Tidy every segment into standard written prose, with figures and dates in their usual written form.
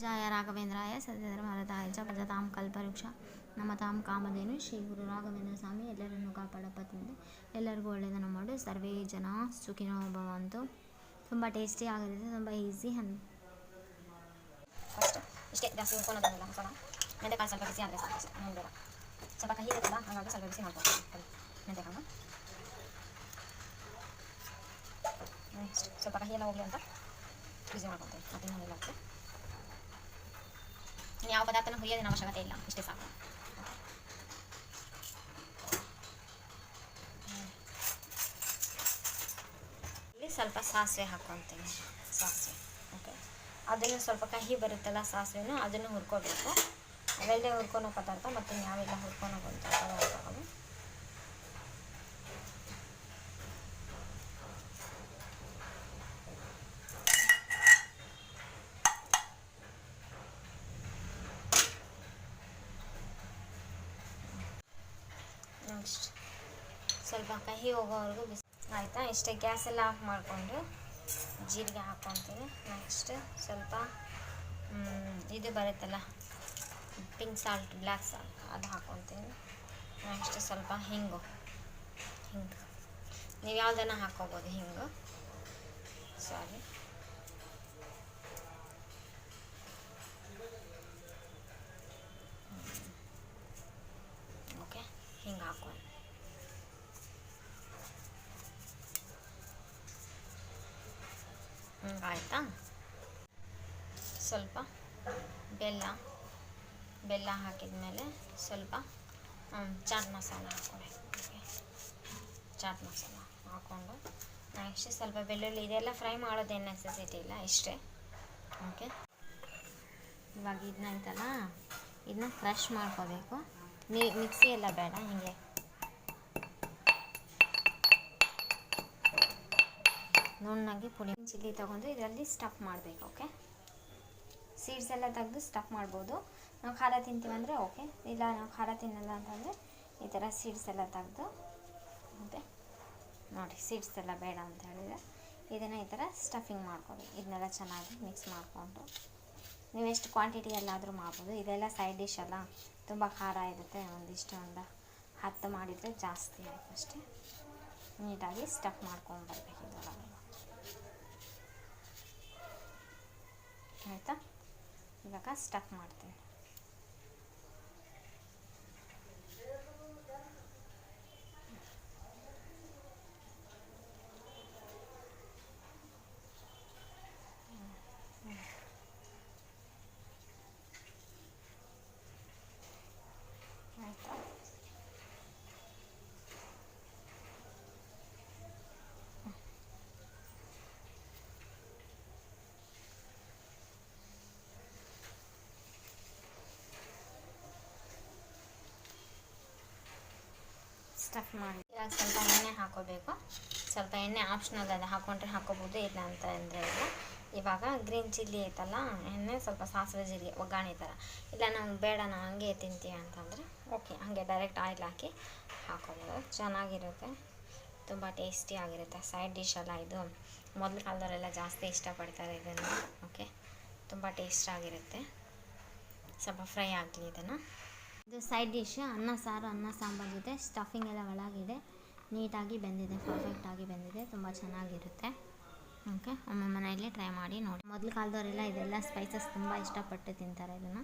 ಜಯ ರಾಘವೇಂದ್ರಾಯ ಸತ್ಯಧರ್ಮರತಾಯ ಚ ಭಜತಾಂ ಕಲ್ಪವೃಕ್ಷ ನಮತಾಂ ಕಾಮಧೇನು ಶ್ರೀ ಗುರು ರಾಘವೇಂದ್ರ ಸ್ವಾಮಿ ಎಲ್ಲರನ್ನು ಕಾಪಾಡಪ್ಪ ತಂದೆ. ಎಲ್ಲರಿಗೂ ಒಳ್ಳೆಯದನ್ನು ಮಾಡು. ಸರ್ವೇ ಜನ ಸುಖಿನೋ ಭವಂತು. ತುಂಬ ಟೇಸ್ಟಿ ಆಗಿರುತ್ತೆ, ತುಂಬ ಈಸಿ. ಫಸ್ಟ್ ಇಷ್ಟೇ, ಜಾಸ್ತಿ ಉಳ್ಕೊಳೋದಿಲ್ಲ. ಮಸಾಲ ಮೆಂತೆಕಾಳು ಸ್ವಲ್ಪ ಬಿಸಿ ಆದರೆ ಸಾಕು, ಅಷ್ಟೇ, ಬೇಡ. ಸ್ವಲ್ಪ ಕಹಿ ಇರುತ್ತಲ್ಲ, ಹಾಗಾಗಿ ಸ್ವಲ್ಪ ಬಿಸಿ ಮಾಡ್ಬೋದು ಮೆಂತೆಕಾಳು. ನೆಕ್ಸ್ಟ್ ಸ್ವಲ್ಪ ಕಹಿ ಎಲ್ಲ ಹೋಗಲಿ ಅಂತ ಬಿಸಿ ಮಾಡ್ಕೊತೀವಿ. ಮತ್ತೆ ಇನ್ನೊಂದಿಲ್ಲ ಆಗ್ತದೆ. ಯಾವ ಪದಾರ್ಥನೂ ಹುರಿಯೋದಿನ ಅವಶ್ಯಕತೆ ಇಲ್ಲ, ಇಷ್ಟೇ ಸಾಕು. ಇಲ್ಲಿ ಸ್ವಲ್ಪ ಸಾಸಿವೆ ಹಾಕ್ಕೊತೀನಿ. ಸಾಸಿವೆ ಓಕೆ, ಅದನ್ನು ಸ್ವಲ್ಪ ಕಹಿ ಬರುತ್ತಲ್ಲ ಸಾಸಿವೆನೂ, ಅದನ್ನು ಹುರ್ಕೋಬೇಕು. ಅವೆಲ್ಲೇ ಹುರ್ಕೊಳೋ ಪದಾರ್ಥ, ಮತ್ತು ಯಾವೆಲ್ಲ ಹುರ್ಕೊಳೋ ಪದಾರ್ಥಗಳು. ನೆಕ್ಸ್ಟ್ ಸ್ವಲ್ಪ ಕಹಿ ಹೋಗೋವರೆಗೂ ಬಿಸಿ ಆಯಿತಾ. ಇಷ್ಟೇ, ಗ್ಯಾಸ್ ಎಲ್ಲ ಆಫ್ ಮಾಡಿಕೊಂಡು ಜೀರಿಗೆ ಹಾಕ್ಕೊತೀನಿ. ನೆಕ್ಸ್ಟ್ ಸ್ವಲ್ಪ ಇದು ಬರುತ್ತಲ್ಲ ಪಿಂಕ್ ಸಾಲ್ಟ್, ಬ್ಲ್ಯಾಕ್ ಸಾಲ್ಟ್, ಅದು ಹಾಕ್ಕೊತೀನಿ. ನೆಕ್ಸ್ಟ್ ಸ್ವಲ್ಪ ಹಿಂಗು ನೀವು ಯಾವುದನ್ನು ಹಾಕ್ಕೋಬೋದು. ಹಿಂಗು ಸಾರಿ ಓಕೆ, ಹಿಂಗೆ ಹಾಕ್ಕೊಂಡು ಆಯಿತಾ. ಸ್ವಲ್ಪ ಬೆಲ್ಲ ಹಾಕಿದ ಮೇಲೆ ಸ್ವಲ್ಪ ಚಾಟ್ ಮಸಾಲ ಹಾಕ್ಕೊಬೇಕು. ಓಕೆ, ಚಾಟ್ ಮಸಾಲ ಹಾಕ್ಕೊಂಡು ನೆಕ್ಸ್ಟ್ ಸ್ವಲ್ಪ ಬೆಳ್ಳುಳ್ಳಿ, ಇದೆಲ್ಲ ಫ್ರೈ ಮಾಡೋದೇನು ನೆಸೆಸಿಟಿ ಇಲ್ಲ, ಇಷ್ಟೇ. ಓಕೆ, ಇವಾಗ ಇದನ್ನ ಐತಲ್ಲ, ಇದನ್ನ ಕ್ರಷ್ ಮಾಡ್ಕೋಬೇಕು. ಮಿಕ್ಸಿ ಎಲ್ಲ ಬೇಡ, ಹೀಗೆ ನುಣ್ಣಗೆ ಪುಡಿ. ಚಿಲ್ಲಿ ತೊಗೊಂಡು ಇದರಲ್ಲಿ ಸ್ಟಫ್ ಮಾಡಬೇಕು. ಓಕೆ, ಸೀಡ್ಸ್ ಎಲ್ಲ ತೆಗೆದು ಸ್ಟಫ್ ಮಾಡ್ಬೋದು. ನಾವು ಖಾರ ತಿಂತೀವಂದರೆ ಓಕೆ, ಇಲ್ಲ ನಾವು ಖಾರ ತಿನ್ನಲ್ಲ ಅಂತಂದರೆ ಈ ಥರ ಸೀಡ್ಸ್ ಎಲ್ಲ ತೆಗೆದು, ಮತ್ತು ನೋಡಿ ಸೀಡ್ಸ್ ಎಲ್ಲ ಬೇಡ ಅಂತ ಹೇಳಿದರೆ ಇದನ್ನು ಈ ಥರ ಸ್ಟಫಿಂಗ್ ಮಾಡ್ಕೋಬೇಕು. ಇದನ್ನೆಲ್ಲ ಚೆನ್ನಾಗಿ ಮಿಕ್ಸ್ ಮಾಡಿಕೊಂಡು ನೀವು ಎಷ್ಟು ಕ್ವಾಂಟಿಟಿ ಎಲ್ಲಾದರೂ ಮಾಡ್ಬೋದು. ಇದೆಲ್ಲ ಸೈಡ್ ಡಿಶ್ ಅಲ್ಲ, ತುಂಬ ಖಾರ ಇರುತ್ತೆ. ಒಂದಿಷ್ಟು 10 ಮಾಡಿದರೆ ಜಾಸ್ತಿ ಆಯಿತು ಅಷ್ಟೇ. ನೀಟಾಗಿ ಸ್ಟಫ್ ಮಾಡ್ಕೊಂಡು ಬರಬೇಕು ಇದರೊಳಗೆ. ಆಯಿತಾ, ಇವಾಗ ಸ್ಟಫ್ ಮಾಡ್ತೀನಿ. ಆಯಿತಾ, ಸ್ಟಫ್ ಮಾಡಿ. ಇವಾಗ ಸ್ವಲ್ಪ ಎಣ್ಣೆ ಹಾಕೋಬೇಕು. ಸ್ವಲ್ಪ ಎಣ್ಣೆ ಆಪ್ಷನಲ್, ಅದು ಹಾಕ್ಕೊಂಡ್ರೆ ಹಾಕೋಬೋದು, ಇಲ್ಲ ಅಂತ ಅಂದರೆ ಇಲ್ಲ. ಇವಾಗ ಗ್ರೀನ್ ಚಿಲ್ಲಿ ಐತಲ್ಲ, ಎಣ್ಣೆ ಸ್ವಲ್ಪ ಸಾಸಿವೆ ಜೀರಿಗೆ ಒಗ್ಗರಣೆ ಥರ. ಇಲ್ಲ ನಾವು ಬೇಡ, ನಾವು ಹಂಗೆ ತಿಂತೀವಿ ಅಂತಂದರೆ ಓಕೆ, ಹಾಗೆ ಡೈರೆಕ್ಟ್ ಆಯಿಲ್ ಹಾಕಿ ಹಾಕೋಬೋದು. ಚೆನ್ನಾಗಿರುತ್ತೆ, ತುಂಬ ಟೇಸ್ಟಿಯಾಗಿರುತ್ತೆ. ಸೈಡ್ ಡಿಶ್ ಅಲ್ಲ ಇದು, ಮೊದಲು ಕಾಲದವರೆಲ್ಲ ಜಾಸ್ತಿ ಇಷ್ಟಪಡ್ತಾರೆ ಇದನ್ನು. ಓಕೆ, ತುಂಬ ಟೇಸ್ಟಾಗಿರುತ್ತೆ. ಸ್ವಲ್ಪ ಫ್ರೈ ಆಗಲಿ ಇದನ್ನು. ಇದು ಸೈಡ್ ಡಿಶ್, ಅನ್ನ ಸಾರು, ಅನ್ನ ಸಾಂಬಾರು ಜೊತೆ ಸ್ಟಫಿಂಗ್ ಎಲ್ಲ ಒಳಗಿದೆ. ನೀಟಾಗಿ ಬೆಂದಿದೆ, ಪರ್ಫೆಕ್ಟಾಗಿ ಬೆಂದಿದೆ, ತುಂಬ ಚೆನ್ನಾಗಿರುತ್ತೆ. ಓಕೆ, ಒಮ್ಮೆ ಮನೆಯಲ್ಲಿ ಟ್ರೈ ಮಾಡಿ ನೋಡಿ. ಮೊದಲು ಕಾಲದವರೆಲ್ಲ ಇದೆಲ್ಲ ಸ್ಪೈಸಸ್ ತುಂಬ ಇಷ್ಟಪಟ್ಟು ತಿಂತಾರೆ ಇದನ್ನು,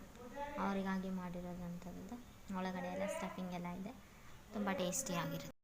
ಅವರಿಗಾಗಿ ಮಾಡಿರೋದಂಥದ್ದು. ಒಳಗಡೆ ಎಲ್ಲ ಸ್ಟಫಿಂಗ್ ಎಲ್ಲ ಇದೆ, ತುಂಬ ಟೇಸ್ಟಿಯಾಗಿರುತ್ತೆ.